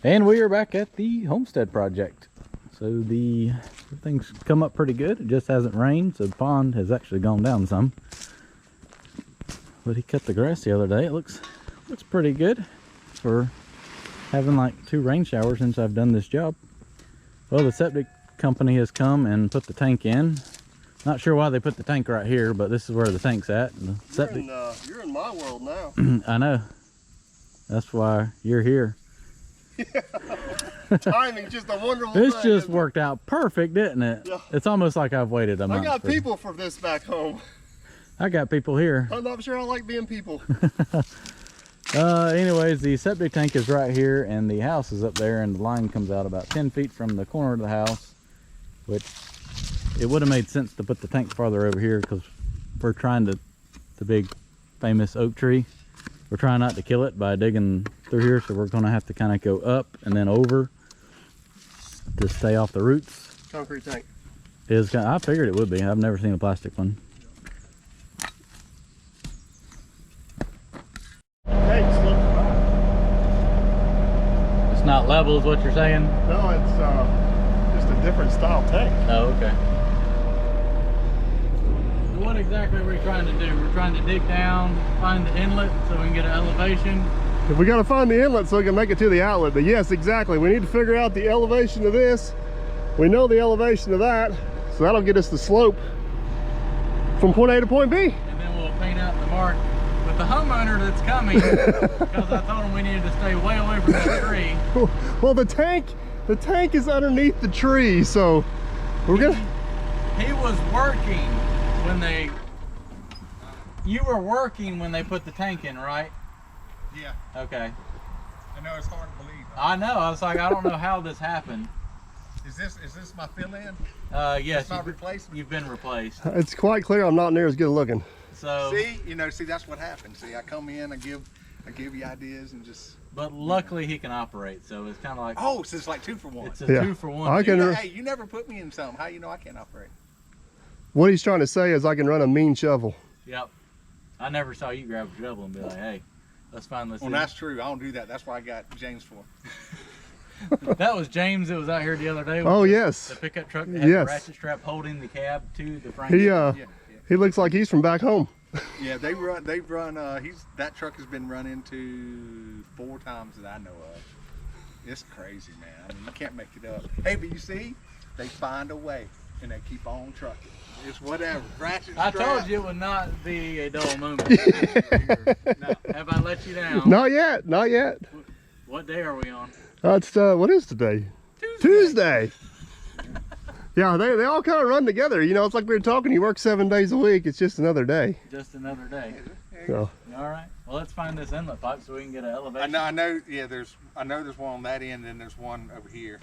And we are back at the Homestead project. So everything's come up pretty good. It just hasn't rained, so the pond has actually gone down some. But he cut the grass the other day. It looks pretty good for having like 2 rain showers since I've done this job. Well, the septic company has come and put the tank in. Not sure why they put the tank right here, but this is where the tank's at. The septic. You're in my world now. I know. That's why you're here. Timing, just a wonderful This thing, just worked out perfect, didn't it? Yeah. It's almost like I've waited a month. I got people for this back home. I got people here. I'm not sure I like being people. Anyways, the septic tank is right here and the house is up there, and the line comes out about 10 feet from the corner of the house, which it would have made sense to put the tank farther over here because we're trying to, the big famous oak tree, we're trying not to kill it by digging through here, so we're going to have to kind of go up and then over to stay off the roots. Concrete tank. I figured it would be. I've never seen a plastic one. It's not level is what you're saying? No, it's just a different style tank. Oh, okay. What exactly are we trying to do? We're trying to dig down, find the inlet so we can get an elevation. We got to find the inlet so we can make it to the outlet. But yes, exactly. We need to figure out the elevation of this. We know the elevation of that, so that'll get us the slope from point A to point B. And then we'll paint out the mark with the homeowner that's coming, because I told him we needed to stay way away from that tree. Well, the tank is underneath the tree, so we're gonna. He was working when they. You were working when they put the tank in, right? Yeah. Okay. I know it's hard to believe. I know. I was like, I don't know how this happened. Is this my fill-in? Yes. It's not replacement? You've been replaced. It's quite clear I'm not near as good looking. So. See, that's what happens. See, I come in, I give you ideas and just. But luckily he can operate, so it's kind of like. Oh, so it's like 2 for 1. It's a Yeah. 2 for 1. I can. Hey, you never put me in something. How you know I can't operate? What he's trying to say is I can run a mean shovel. Yep. I never saw you grab a shovel and be like, hey, let's find this. Well, that's true. I don't do that. That's what I got James for. That was James that was out here the other day. Oh, yes. The pickup truck that had Yes. the ratchet strap holding the cab to the frame. He looks like he's from back home. Yeah, they've run. That truck has been run into 4 times that I know of. It's crazy, man. I mean, you can't make it up. Hey, but you see, they find a way and they keep on trucking. It's whatever. Ratchet strap. I told you it would not be a dull moment. No, have I let you down? Not yet. Not yet. What day are we on? It's what is today? Tuesday. Yeah, they all kind of run together. You know, it's like we were talking. You work 7 days a week. It's just another day. Just another day. So. All right. Well, let's find this inlet pipe so we can get an elevation. I know. Yeah, I know there's one on that end, and there's one over here.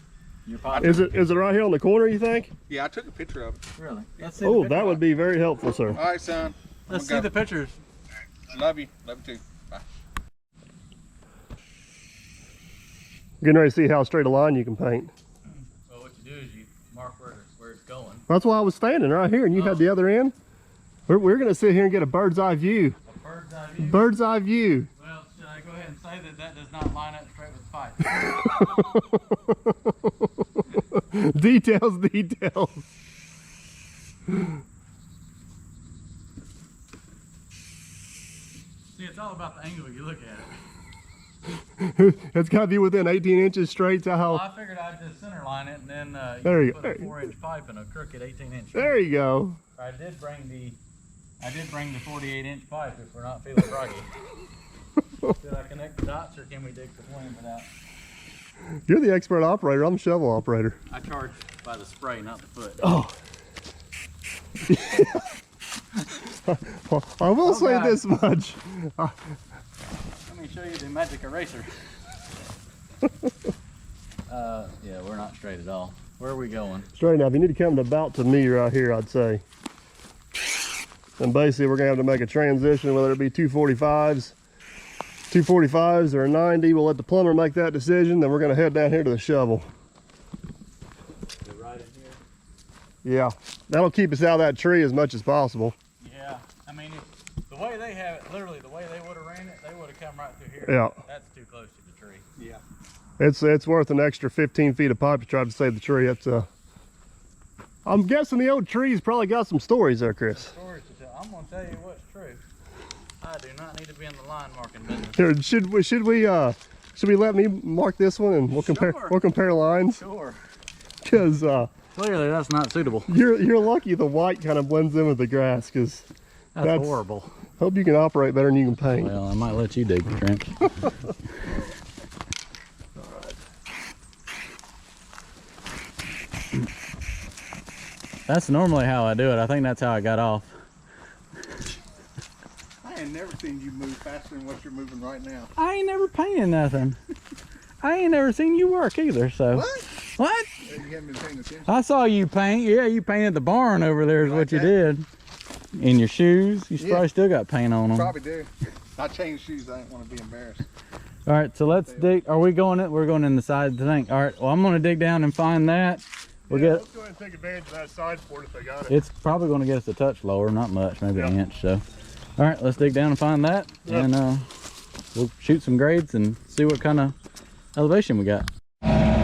Your pipe. Is it right here on the corner, you think? Yeah, I took a picture of it. Really? Let's see. Oh, that would be very helpful, sir. All right, son. Let's see the pictures. Love you. Love you too. Bye. Getting ready to see how straight a line you can paint. Well, what you do is you mark where it's going. That's why I was standing right here, and you had the other end. We're going to sit here and get a bird's eye view. A bird's eye view? Bird's eye view. Well, should I go ahead and say that does not line up straight with the pipe? Details, details. See, it's all about the angle you look at it. It's got to be within 18 inches straight to how. Well, I figured I'd just center line it and then There you put go. a 4-inch pipe in a crooked 18-inch. There you go. I did bring the 48-inch pipe if we're not feeling froggy. Did I connect the dots or can we dig the flame without? You're the expert operator. I'm the shovel operator. I charge by the spray, not the foot. Oh. Well, I will say God. this much. Let me show you the magic eraser. Yeah, we're not straight at all. Where are we going? Straight enough. You need to come about to me right here, I'd say. And basically, we're going to have to make a transition, whether it be 245s or a 90. We'll let the plumber make that decision. Then we're going to head down here to the shovel. Right in here? Yeah, that'll keep us out of that tree as much as possible. Yeah, I mean, the way they have it, literally the way they would have ran it, they would have come right through here. Yeah. That's too close to the tree. Yeah. It's worth an extra 15 feet of pipe to try to save the tree. That's I'm guessing the old tree's probably got some stories there, Chris. Stories to tell. I'm gonna tell you what's true. I do not need to be in the line marking business. Here, should we let me mark this one and we'll compare lines? Sure. Because clearly that's not suitable. You're lucky the white kind of blends in with the grass, because that's horrible. Hope you can operate better than you can paint. Well, I might let you dig the trench. That's normally how I do it. I think that's how I got off. I ain't never seen you move faster than what you're moving right now. I ain't never painted nothing. I ain't never seen you work either, so. What? What? You haven't been paying attention. I saw you paint. Yeah, you painted the barn over there is what you did. In your shoes. You probably still got paint on them. Probably do. I changed shoes. I didn't want to be embarrassed. All right, so let's dig. Are we going in? We're going in the side of the tank. All right, well, I'm going to dig down and find that. Let's go ahead and take advantage of that side port if they got it. It's probably going to get us a touch lower, not much, maybe an inch. So, all right, let's dig down and find that, and we'll shoot some grades and see what kind of elevation we got. Had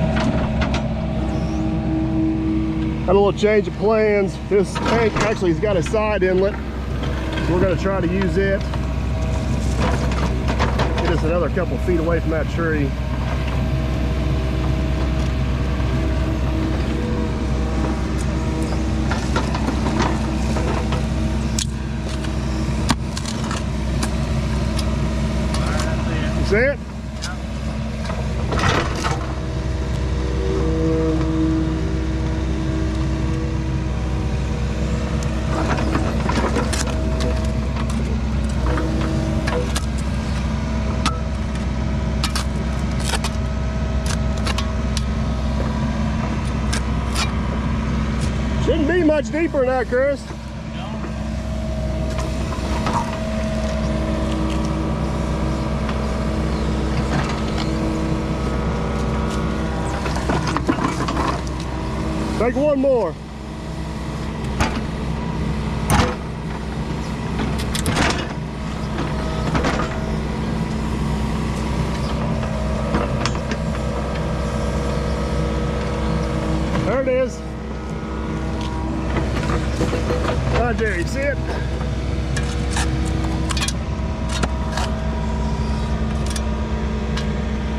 a little change of plans. This tank actually has got a side inlet. We're going to try to use it. Get us another couple feet away from that tree. See it? Shouldn't be much deeper than that, Chris. Take one more. There it is. Right there, you see it?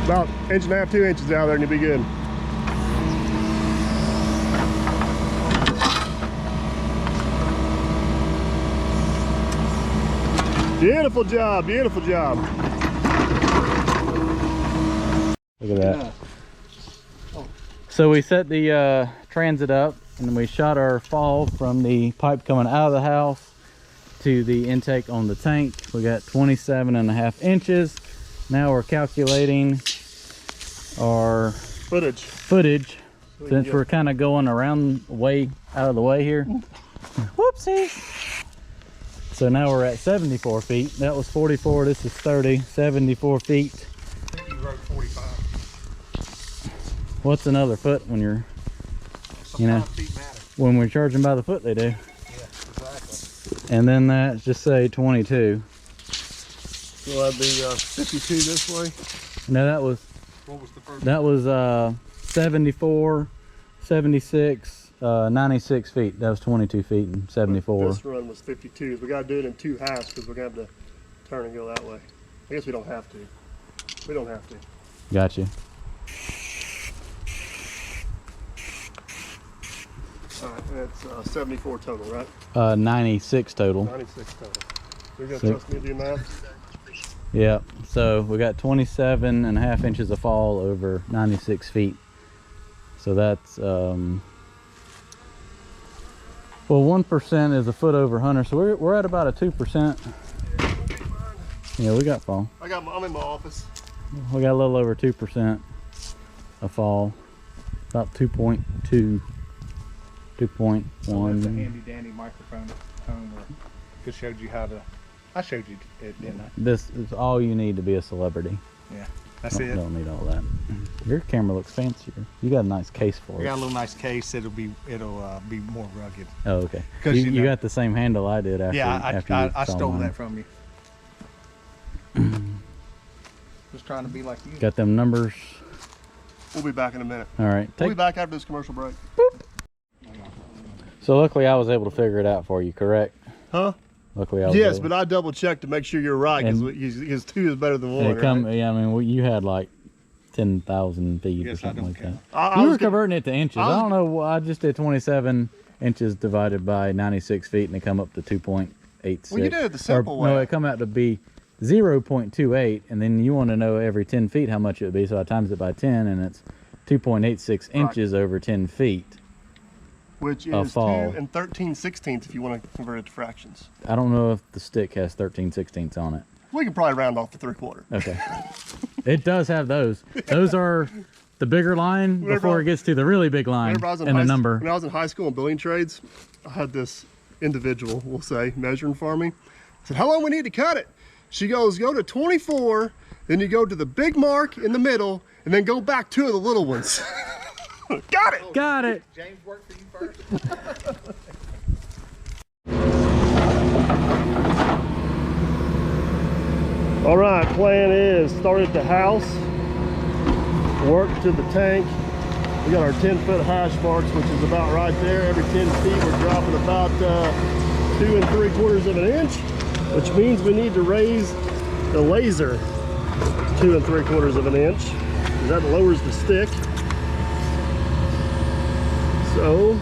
About inch and a half, 2 inches out there and you'll be good. Beautiful job, beautiful job. Look at that. So we set the transit up and we shot our fall from the pipe coming out of the house to the intake on the tank. We got 27.5 inches. Now we're calculating our footage since we're kind of going around way out of the way here. Whoopsie. So now we're at 74 feet. That was 44, this is 30, 74 feet. I think you wrote 45. What's another foot when you're, Feet matter. when we're charging by the foot they do. Yeah, exactly. And then that, just say 22. So that'd be 52 this way. No, that was, What was the first? that was 74, 76, 96 feet. That was 22 feet and 74. This run was 52. We gotta do it in 2 halves because we're gonna have to turn and go that way. I guess we don't have to. We don't have to. Gotcha. All right, that's 74 total, right? 96 total. 96 total. You're gonna So- trust me to do math? Yeah, so we got 27.5 inches of fall over 96 feet. So that's, well, 1% is a foot over 100, so we're at about a 2%. Yeah, we got fall. I'm in my office. We got a little over 2% of fall. About 2.2, 2.1. So that's a handy dandy microphone at home. Just showed you how to. I showed you it, didn't I? This is all you need to be a celebrity. Yeah, that's it. Don't need all that. Your camera looks fancier. You got a nice case for We it. got a little nice case. It'll be more rugged. Oh, okay. 'Cause You, you you know- got the same handle I did after. Yeah, after I saw stole mine. that from you. Just trying to be like you. Got them numbers We'll be back in a minute. All right. We'll be back after this commercial break. So luckily I was able to figure it out for you, correct? Huh? Luckily I was Yes, able. but I double checked to make sure you're right because 2 is better than 1. Right? Yeah, I mean, you had like 10,000 feet or something like that. You were converting it to inches. I don't know. I just did 27 inches divided by 96 feet, and it come up to 2.86. Well, you did it the simple way. No, it come out to be 0.28, and then you want to know every 10 feet how much it would be. So I times it by 10, and it's 2.86 inches over 10 feet. Which is 2 13/16 if you want to convert it to fractions. I don't know if the stick has 13/16 on it. We can probably round off to 3/4. Okay. It does have those. Those are the bigger line before it gets to the really big line and the number. When I was in high school in building trades, I had this individual, we'll say, measuring for me. I said, how long we need to cut it? She goes, go to 24, then you go to the big mark in the middle, and then go back 2 of the little ones. Got it! Got it! James worked for you first. All right, plan is start at the house, work to the tank. We got our 10-foot hash marks, which is about right there. Every 10 feet, we're dropping about 2 3/4 of an inch, which means we need to raise the laser 2 3/4 of an inch, because that lowers the stick. So,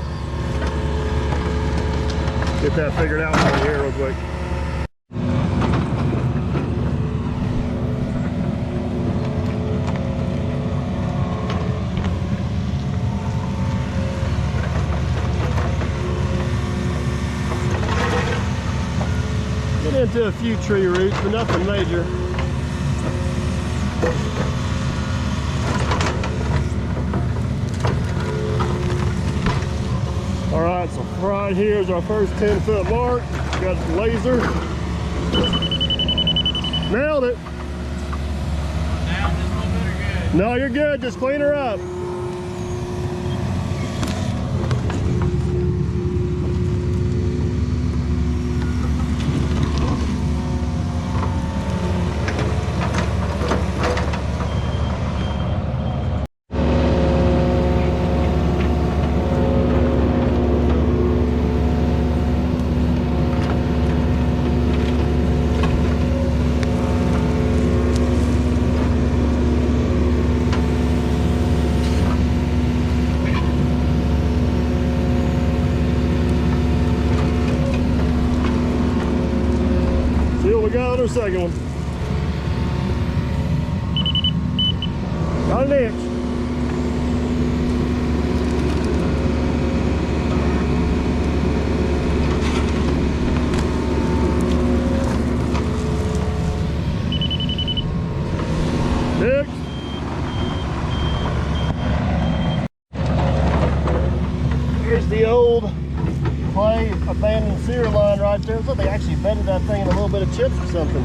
get that figured out right here real quick. Get into a few tree roots, but nothing major. All right, so right here is our first 10-foot mark. Got the laser. Nailed it. Down just a little bit or good? No, you're good. Just clean her up. We got our second one. Got an inch. Next. Here's the old clay abandoned sewer line right there. Looks like they actually bedded that thing in a little bit of chips or something.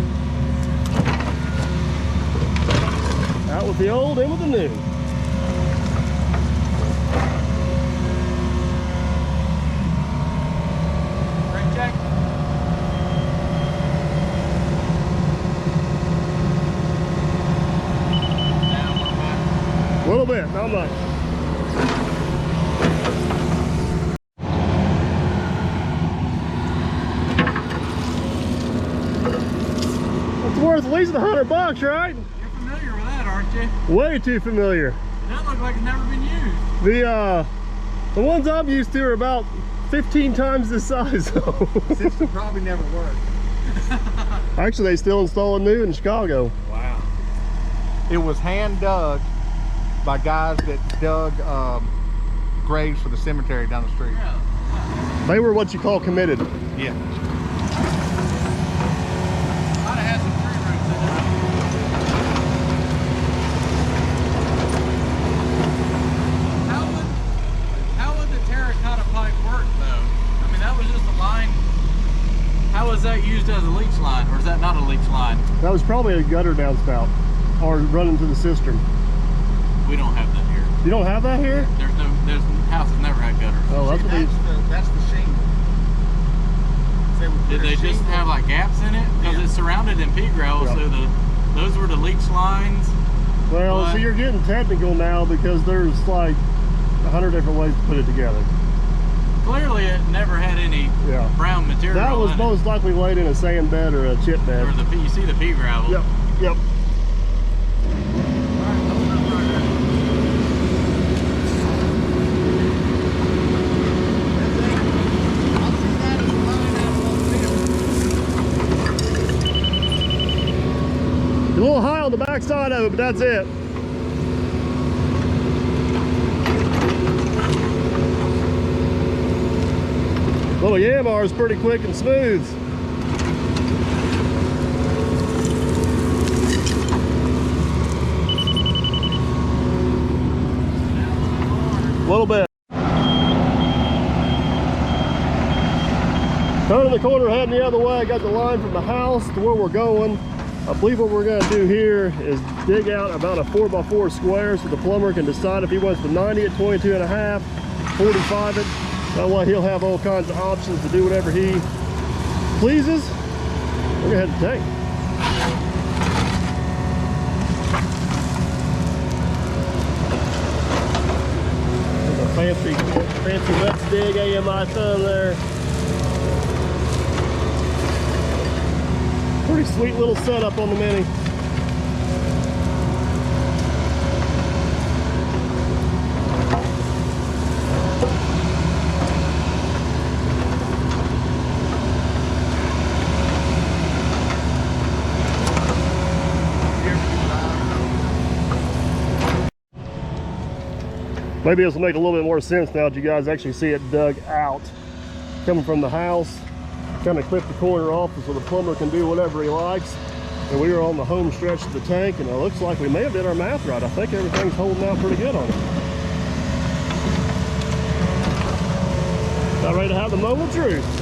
Out with the old, in with the new. Brake check. A little bit, not much. Worth at least $100, right? You're familiar with that, aren't you? Way too familiar. That looks like it's never been used. The ones I'm used to are about 15 times this size though. System probably never worked. Actually, they still install a new in Chicago. Wow. It was hand dug by guys that dug graves for the cemetery down the street. Yeah. They were what you call committed. Yeah. Might have had some tree roots in it. How would the terracotta pipe work though? I mean, that was just a line. How was that used as a leach line, or is that not a leach line? That was probably a gutter downspout or running to the cistern. We don't have that here. You don't have that here? There's houses never had gutters. Oh, that's what they... That's the shingle. Did they just have like gaps in it? Because it's surrounded in pea gravel, Yeah. so those were the leach lines. Well, See, you're getting technical now because there's like 100 different ways to put it together. Clearly, it never had any brown material. That was most likely laid in a sand bed or a chip bed. Or the you see the pea gravel. Yep. Yep. A little high on the back side of it, but that's it. Little Yamar is pretty quick and smooth. A little bit. Turning the corner, heading the other way. I got the line from the house to where we're going. I believe what we're going to do here is dig out about a 4x4 square so the plumber can decide if he wants the 90 at 22.5, 45 it. That way he'll have all kinds of options to do whatever he pleases. We're going to head to the tank. There's a fancy Let's Dig AMI thumb there. Pretty sweet little setup on the Mini. Maybe this will make a little bit more sense now that you guys actually see it dug out. Coming from the house, kind of clip the corner off so the plumber can do whatever he likes. And we are on the home stretch of the tank, and it looks like we may have did our math right. I think everything's holding out pretty good on it. About ready to have the moment of truth.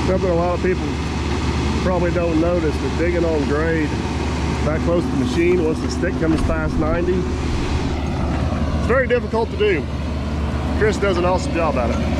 Something a lot of people probably don't notice, but digging on grade that close to the machine once the stick comes past 90, it's very difficult to do. Chris does an awesome job at it.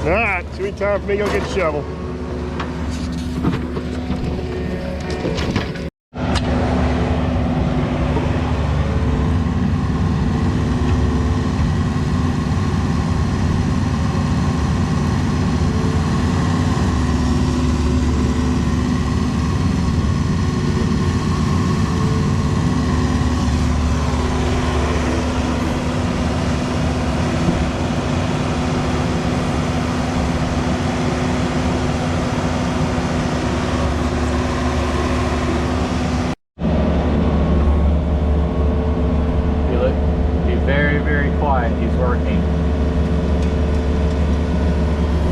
Alright, sweet time for me to go get the shovel.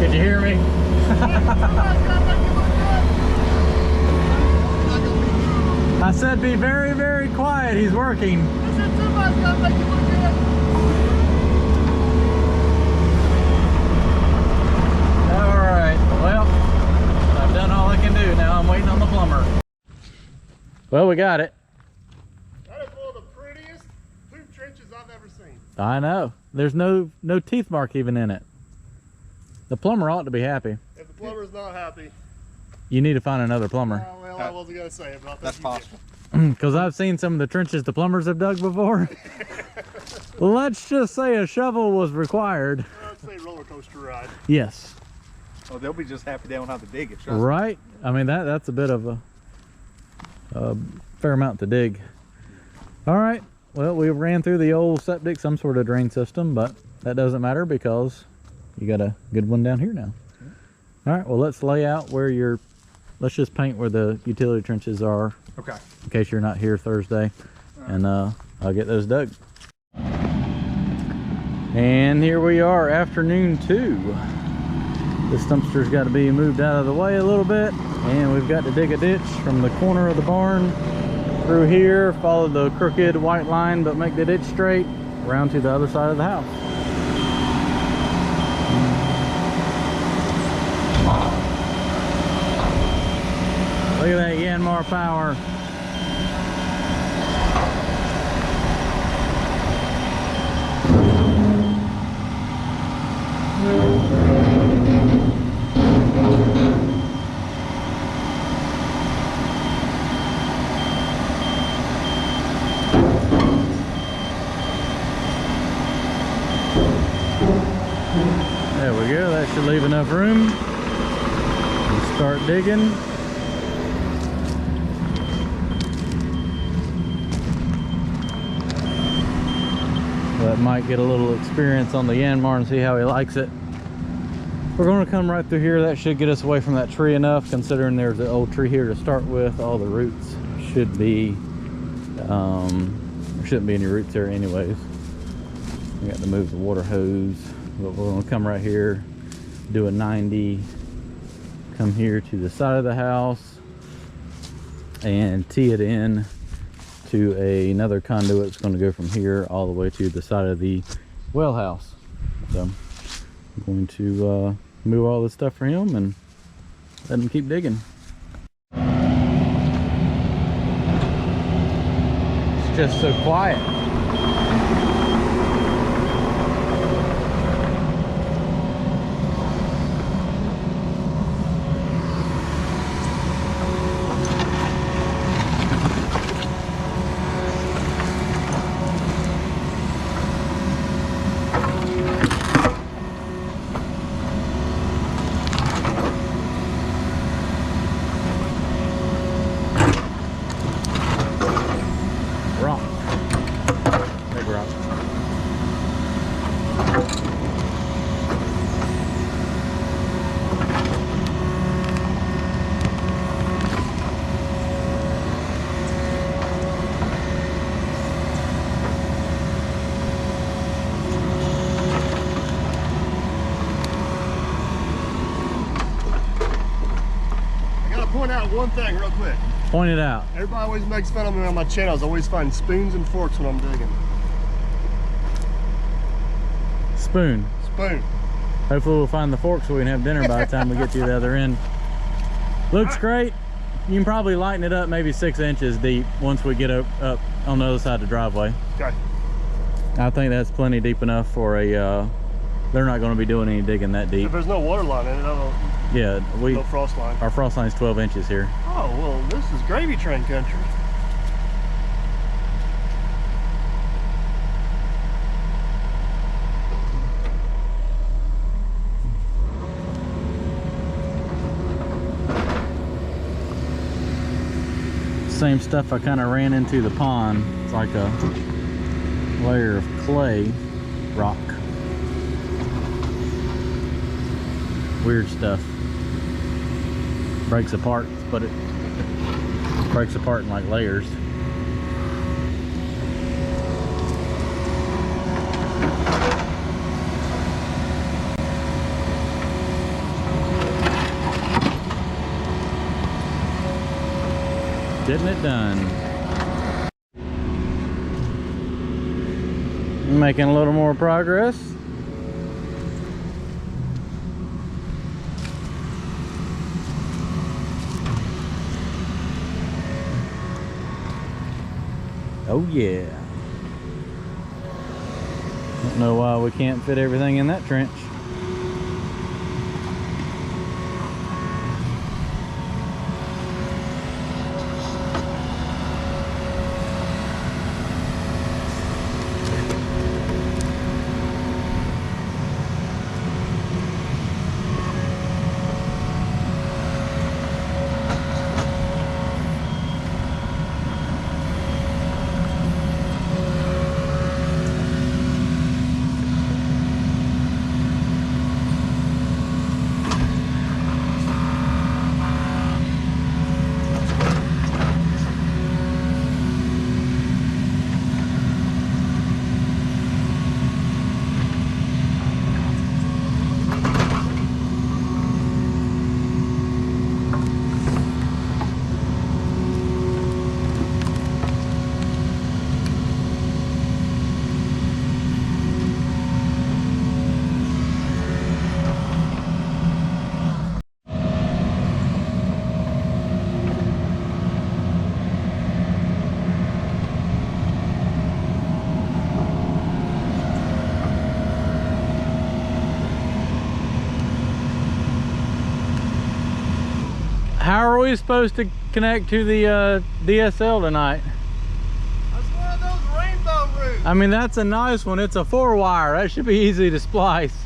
Did you hear me? I said be very, very quiet. He's working. Alright, well, I've done all I can do. Now I'm waiting on the plumber. Well, we got it. That is one of the prettiest poop trenches I've ever seen. I know. There's no teeth mark even in it. The plumber ought to be happy. If the plumber's not happy, You need to find another plumber. well, I wasn't gonna say it, but I That's think you possible. Because I've seen some of the trenches the plumbers have dug before. Let's just say a shovel was required. did. I'd say roller coaster ride. Yes. Oh, they'll be just happy they don't have to dig it. Trust me. Right? I mean, that's a bit of a fair amount to dig. All right. Well, we ran through the old septic, some sort of drain system, but that doesn't matter because you got a good one down here now. All right. Well, let's lay out where let's just paint where the utility trenches are. Okay. In case you're not here Thursday, and I'll get those dug. And here we are, afternoon 2. This dumpster's got to be moved out of the way a little bit, and we've got to dig a ditch from the corner of the barn through here, follow the crooked white line, but make the ditch straight around to the other side of the house. Look at that Yanmar power. There we go, that should leave enough room to start digging. That might get a little experience on the Yanmar and see how he likes it. We're going to come right through here. That should get us away from that tree enough, considering there's an old tree here to start with. All the roots should be, there shouldn't be any roots there anyways. We got to move the water hose, but we're going to come right here, do a 90, come here to the side of the house and tee it in to another conduit. It's going to go from here all the way to the side of the well house. So I'm going to move all this stuff for him and let him keep digging. It's just so quiet. Point out one thing real quick. Point it out. Everybody always makes fun of me on my channels. I always find spoons and forks when I'm digging. Spoon. Spoon. Hopefully we'll find the fork so we can have dinner by the time we get to the other end. Looks great. You can probably lighten it up maybe 6 inches deep once we get up on the other side of the driveway. Okay. I think that's plenty deep enough for a, they're not going to be doing any digging that deep. If there's no water line in it, Yeah, no frost line. Our frost line's 12 inches here. Oh, well, this is gravy train country. Same stuff I kind of ran into the pond. It's like a layer of clay rock. Weird stuff. Breaks apart, but it breaks apart in like layers. Getting it done. Making a little more progress. Oh yeah. Don't know why we can't fit everything in that trench. How are we supposed to connect to the DSL tonight? That's one of those rainbow routes. I mean, that's a nice one. It's a 4-wire. That should be easy to splice.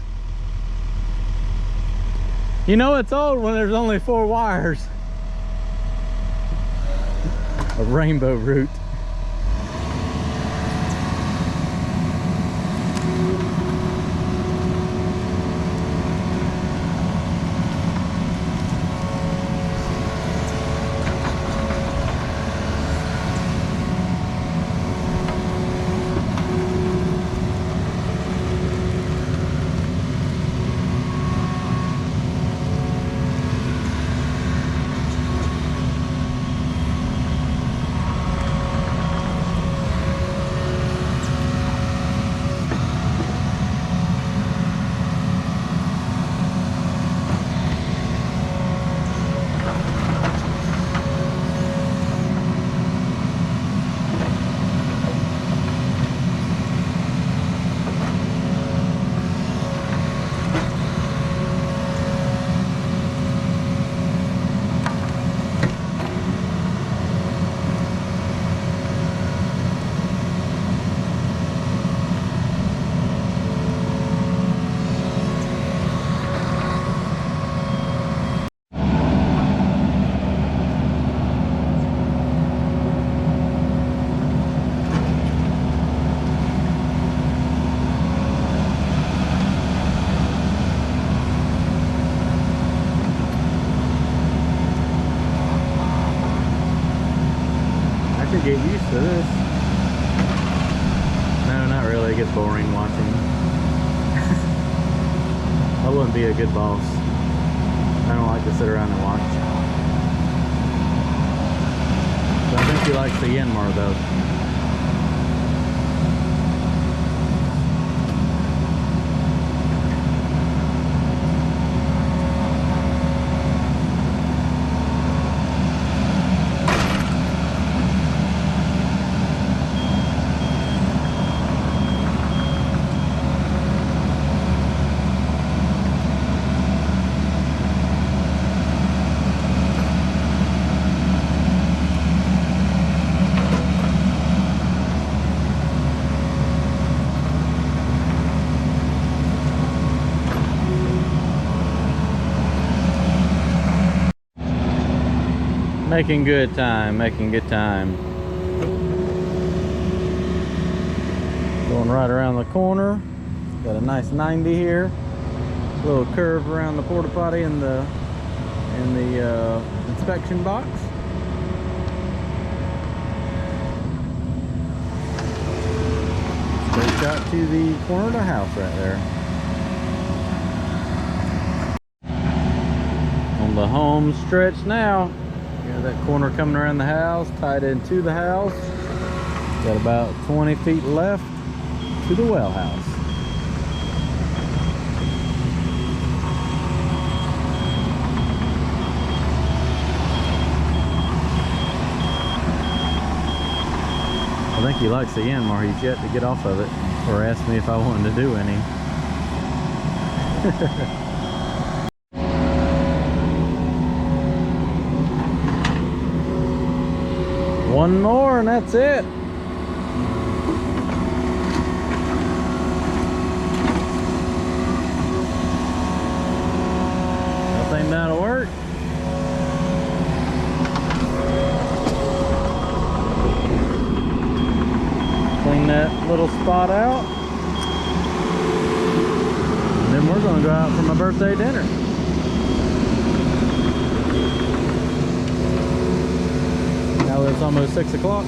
You know it's old when there's only 4 wires. A rainbow route. Get used to this. No, not really. It gets boring watching. I wouldn't be a good boss. I don't like to sit around and watch. But I think he likes the Yanmar though. Making good time, making good time. Going right around the corner. Got a nice 90 here. Little curve around the porta potty in the inspection box. Straight shot to the corner of the house right there. On the home stretch now. Yeah, that corner coming around the house, tied into the house. Got about 20 feet left to the well house. I think he likes the Yanmar. He's yet to get off of it or ask me if I wanted to do any. One more and that's it. I think that'll work. Clean that little spot out. And then we're gonna go out for my birthday dinner. Now that it's almost 6 o'clock.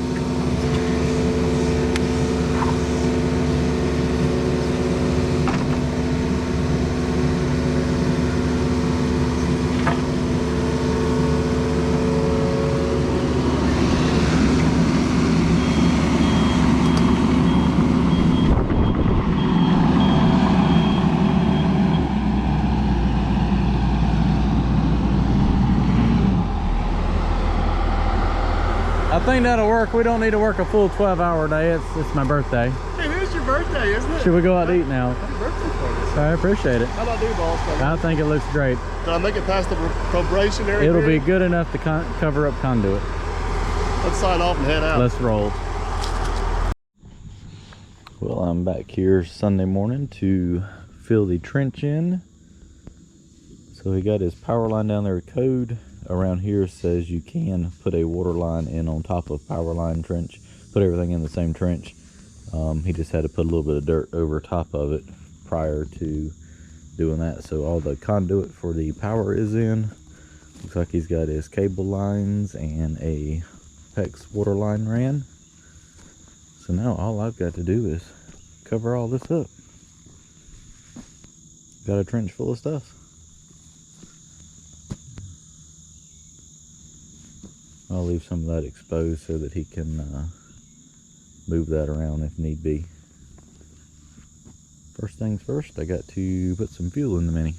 I think that'll work. We don't need to work a full 12-hour day. It's my birthday. Hey, it is your birthday, isn't it? Should we go out to eat now? Happy birthday for you. I appreciate it. How about do balls? I think it looks great. Did I make it past the probationary It'll be period? good enough to cover up conduit. Let's sign off and head out. Let's roll. Well, I'm back here Sunday morning to fill the trench in. So he got his power line down there. Code around here says you can put a water line in on top of power line trench, put everything in the same trench. He just had to put a little bit of dirt over top of it prior to doing that. So all the conduit for the power is in. Looks like he's got his cable lines and a PEX water line ran. So now all I've got to do is cover all this up. Got a trench full of stuff. I'll leave some of that exposed so that he can move that around if need be. First things first, I got to put some fuel in the Mini.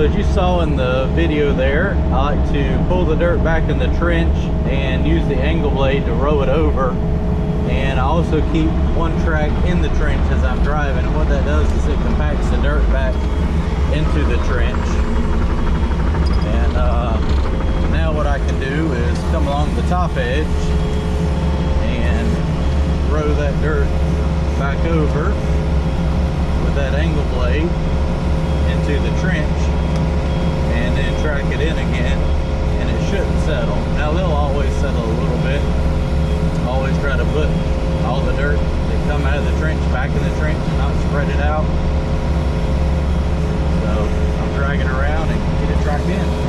as you saw in the video there, I like to pull the dirt back in the trench and use the angle blade to row it over. And I also keep one track in the trench as I'm driving, and what that does is it compacts the dirt back into the trench. And now what I can do is come along the top edge and row that dirt back over with that angle blade into the trench, and then track it in again, and it shouldn't settle. Now they'll always settle a little bit. Always try to put all the dirt that come out of the trench back in the trench and not spread it out. So I'm dragging around and get it tracked in.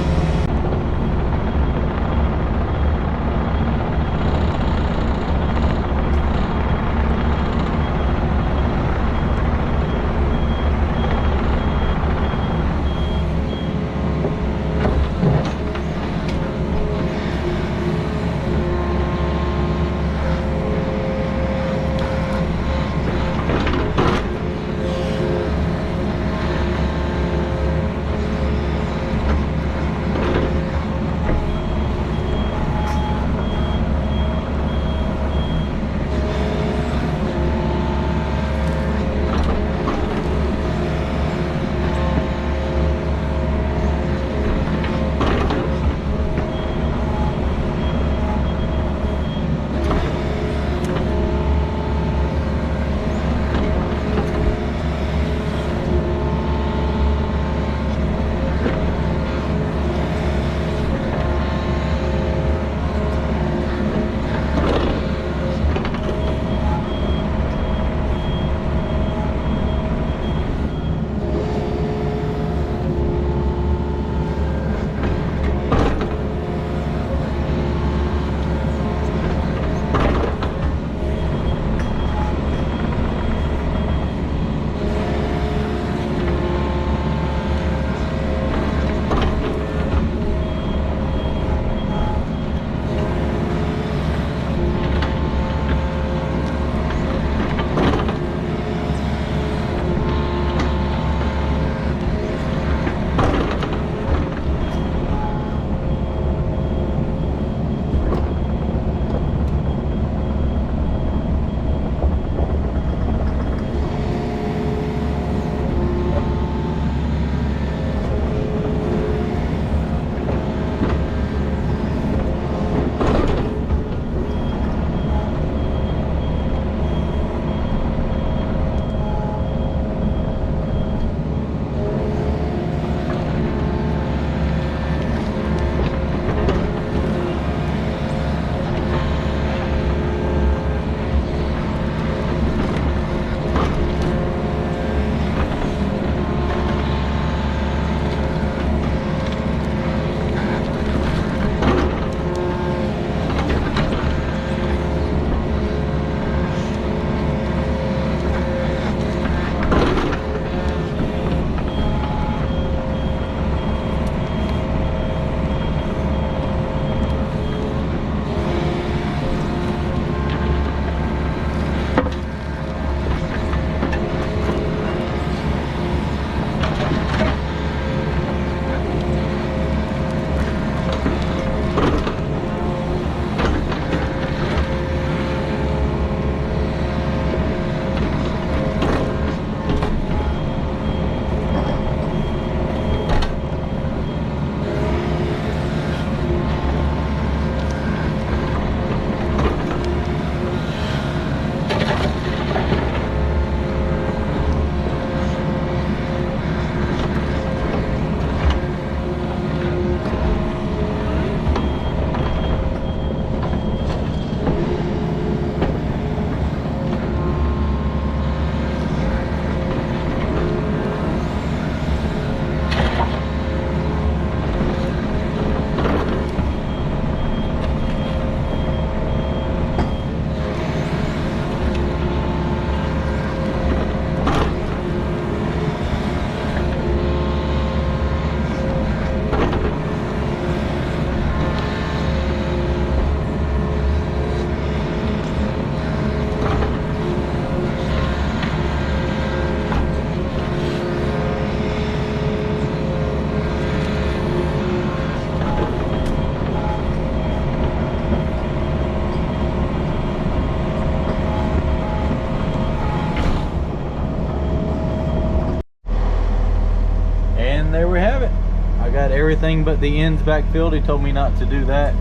everything but the ends backfilled. He told me not to do that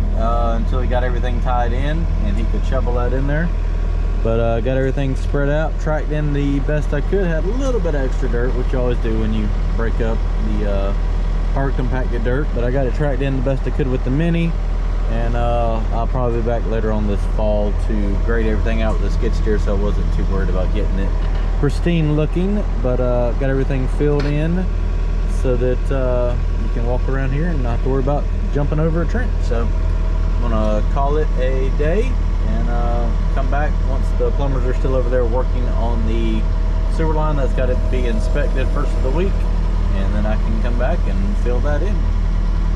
until he got everything tied in and he could shovel that in there. But got everything spread out, tracked in the best I could. Had a little bit of extra dirt, which you always do when you break up the hard compacted dirt. But I got it tracked in the best I could with the Mini. And I'll probably be back later on this fall to grade everything out with the skid steer, so I wasn't too worried about getting it pristine looking. But got everything filled in so that you can walk around here and not have to worry about jumping over a trench. So I'm gonna call it a day and come back once the plumbers are still over there working on the sewer line. That's got to be inspected first of the week, and then I can come back and fill that in.